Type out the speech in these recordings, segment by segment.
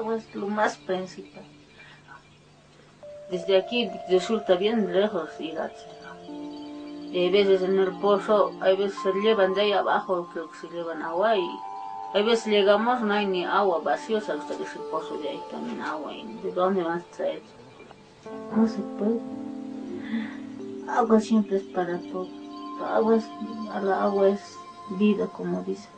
agua es lo más principal. Desde aquí resulta bien lejos ir a y hay veces en el pozo, hay veces se llevan de ahí abajo, creo que se llevan agua y hay veces llegamos, no hay ni agua, vacío, hasta que es el pozo de ahí también agua. ¿Y de dónde vas a traer? No se puede. Agua siempre es para todo. La agua es vida, como dice.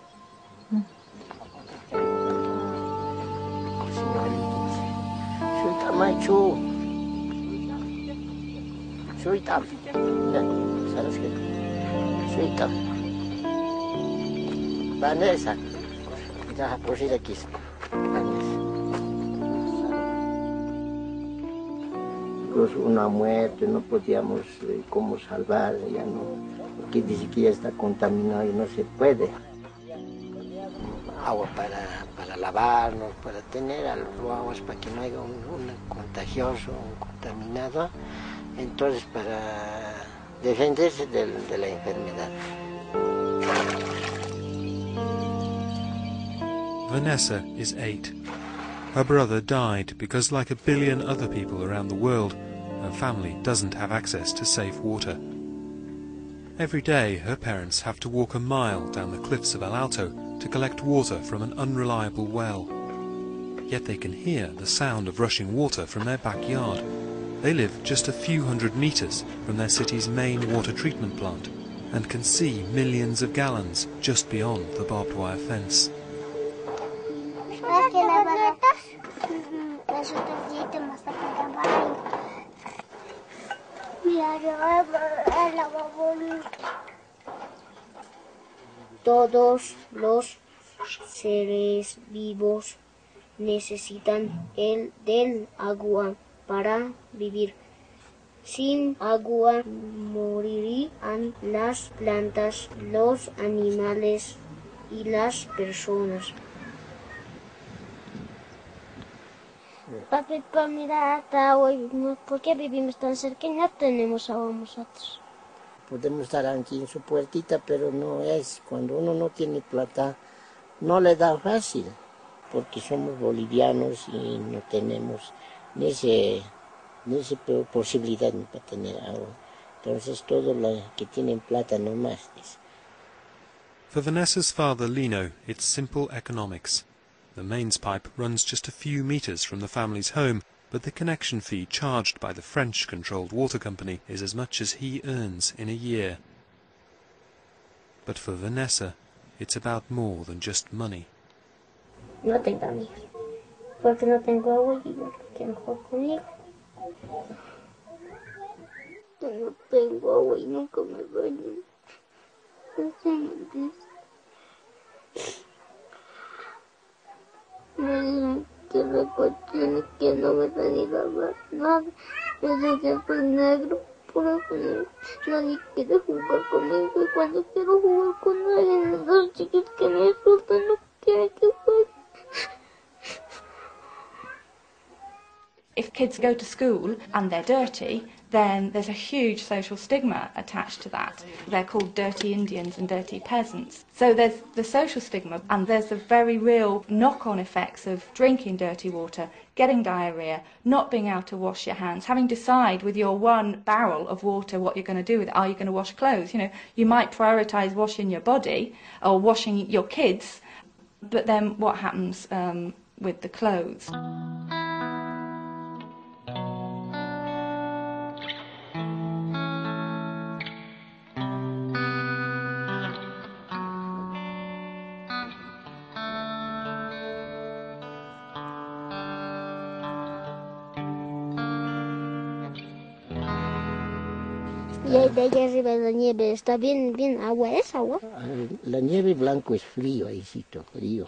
Vanessa, ya por ir aquí, Vanessa. Incluso una muerte, no podíamos cómo salvar, ya no, porque dice que ya está contaminado y no se puede. Agua para lavarnos, para tener aguas para que no haya un contagioso, un contaminado, entonces para defenderse de la enfermedad. Vanessa is 8. Her brother died because, like a billion other people around the world, her family doesn't have access to safe water. Every day her parents have to walk a mile down the cliffs of El Alto to collect water from an unreliable well. Yet they can hear the sound of rushing water from their backyard. They live just a few hundred meters from their city's main water treatment plant and can see millions of gallons just beyond the barbed wire fence. Todos los seres vivos necesitan del agua para vivir. Sin agua morirían las plantas, los animales y las personas. Papi, mira hasta agua, ¿por qué vivimos tan cerca y no tenemos agua nosotros? Podemos estar aquí en su puertita, pero no es, cuando uno no tiene plata, no le da fácil, porque somos bolivianos y no tenemos ni esa posibilidad para tener agua. Entonces, todos los que tienen plata no más. For Vanessa's father, Lino, it's simple economics. The mains pipe runs just a few meters from the family's home, but the connection fee charged by the French-controlled water company is as much as he earns in a year. But for Vanessa, it's about more than just money. No tengo amigos, porque no tengo agua y yo quiero jugar conmigo. No tengo agua y nunca me baño. Me dicen que me cuestiones, que no me dan ni lavar nada. Me dicen siempre negro, por eso nadie quiere jugar conmigo. Y cuando quiero jugar con alguien, los chicos que me insultan no quieren que juegue. If kids go to school and they're dirty, then there's a huge social stigma attached to that. They're called dirty Indians and dirty peasants. So there's the social stigma, and there's the very real knock-on effects of drinking dirty water, getting diarrhea, not being able to wash your hands, having to decide with your one barrel of water what you're going to do with it. Are you going to wash clothes? You know, you might prioritise washing your body or washing your kids, but then what happens with the clothes? Y de allá arriba de la nieve está bien agua, ¿es agua? La nieve blanco es frío, ahícito, frío.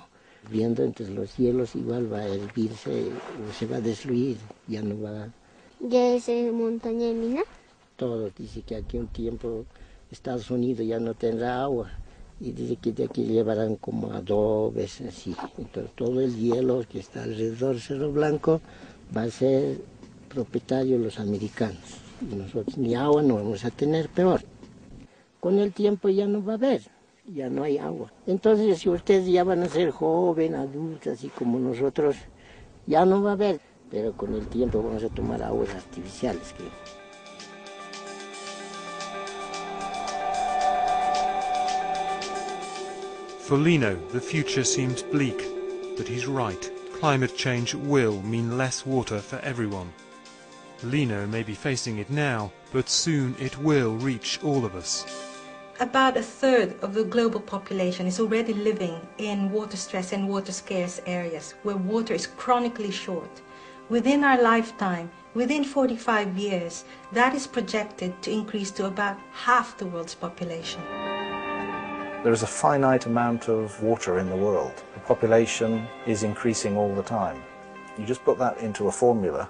Viendo entre los hielos igual va a hervirse o se va a destruir, ya no va. ¿Ya es montaña de mina? Todo dice que aquí un tiempo Estados Unidos ya no tendrá agua y dice que de aquí llevarán como adobes así. Entonces todo el hielo que está alrededor del Cerro Blanco va a ser propietario de los americanos. Y nosotros ni agua no vamos a tener, peor. Con el tiempo ya no va a haber, ya no hay agua. Entonces, si ustedes ya van a ser jóvenes, adultos, así como nosotros, Ya no va a haber, pero con el tiempo vamos a tomar aguas artificiales, creo. For Lino, the future seems bleak, but he's right. Climate change will mean less water for everyone. Lino may be facing it now, but soon it will reach all of us. About a third of the global population is already living in water-stressed and water-scarce areas where water is chronically short. Within our lifetime, within 45 years, that is projected to increase to about half the world's population. There is a finite amount of water in the world. The population is increasing all the time. You just put that into a formula.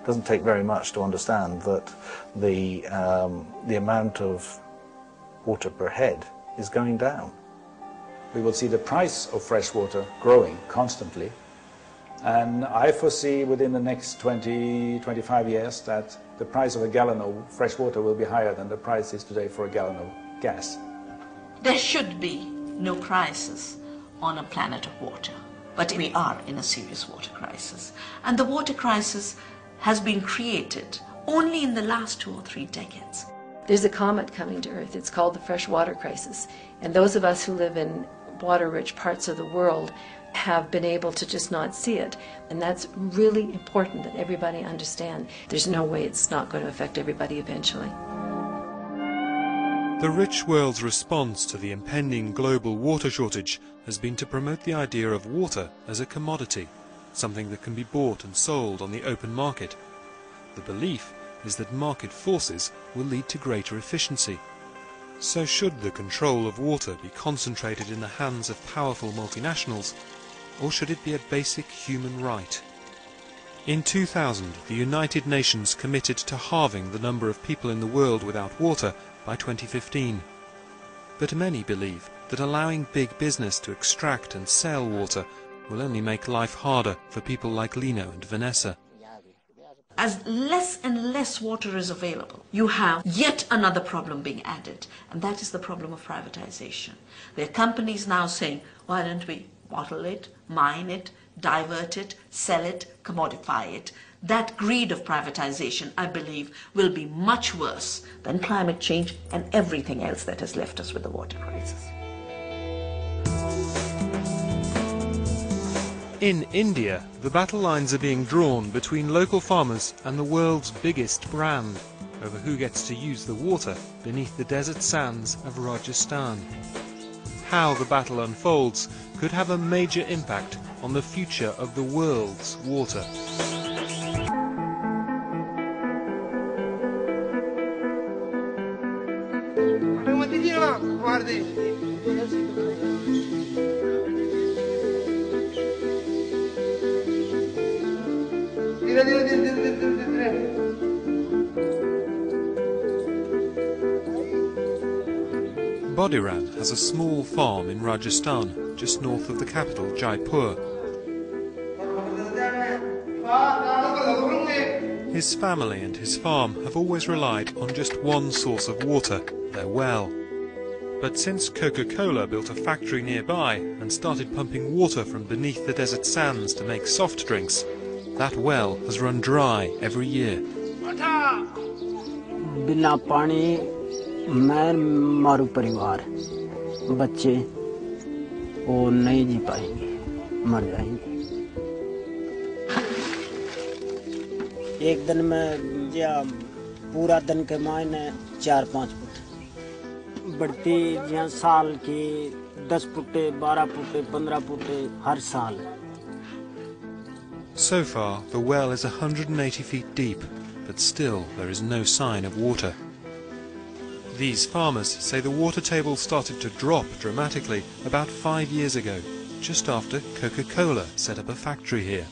It doesn't take very much to understand that the amount of water per head is going down. We will see the price of fresh water growing constantly, and I foresee within the next 20-25 years that the price of a gallon of fresh water will be higher than the price is today for a gallon of gas. There should be no crisis on a planet of water, but we are in a serious water crisis, and the water crisis has been created only in the last 2 or 3 decades. There's a comet coming to Earth. It's called the freshwater crisis. And those of us who live in water-rich parts of the world have been able to just not see it. And that's really important that everybody understand. There's no way it's not going to affect everybody eventually. The rich world's response to the impending global water shortage has been to promote the idea of water as a commodity, something that can be bought and sold on the open market. The belief is that market forces will lead to greater efficiency. So should the control of water be concentrated in the hands of powerful multinationals, or should it be a basic human right? In 2000, the United Nations committed to halving the number of people in the world without water by 2015. But many believe that allowing big business to extract and sell water will only make life harder for people like Lino and Vanessa. As less and less water is available, you have yet another problem being added, and that is the problem of privatization. There are companies now saying, why don't we bottle it, mine it, divert it, sell it, commodify it. That greed of privatization, I believe, will be much worse than climate change and everything else that has left us with the water crisis. In India, the battle lines are being drawn between local farmers and the world's biggest brand over who gets to use the water beneath the desert sands of Rajasthan. How the battle unfolds could have a major impact on the future of the world's water. Bodiran has a small farm in Rajasthan, just north of the capital, Jaipur. His family and his farm have always relied on just one source of water, their well. But since Coca-Cola built a factory nearby and started pumping water from beneath the desert sands to make soft drinks, that well has run dry every year. बिना पानी मैं मारू परिवार बच्चे वो नहीं जी पाएंगे मर जाएंगे एक दिन में या पूरा दिन के मायने 4-5 फुट बढ़ती जहाँ साल की 10 फुटे 12 फुटे 15 फुटे हर साल. So far, the well is 180 feet deep, but still there is no sign of water. These farmers say the water table started to drop dramatically about 5 years ago, just after Coca-Cola set up a factory here.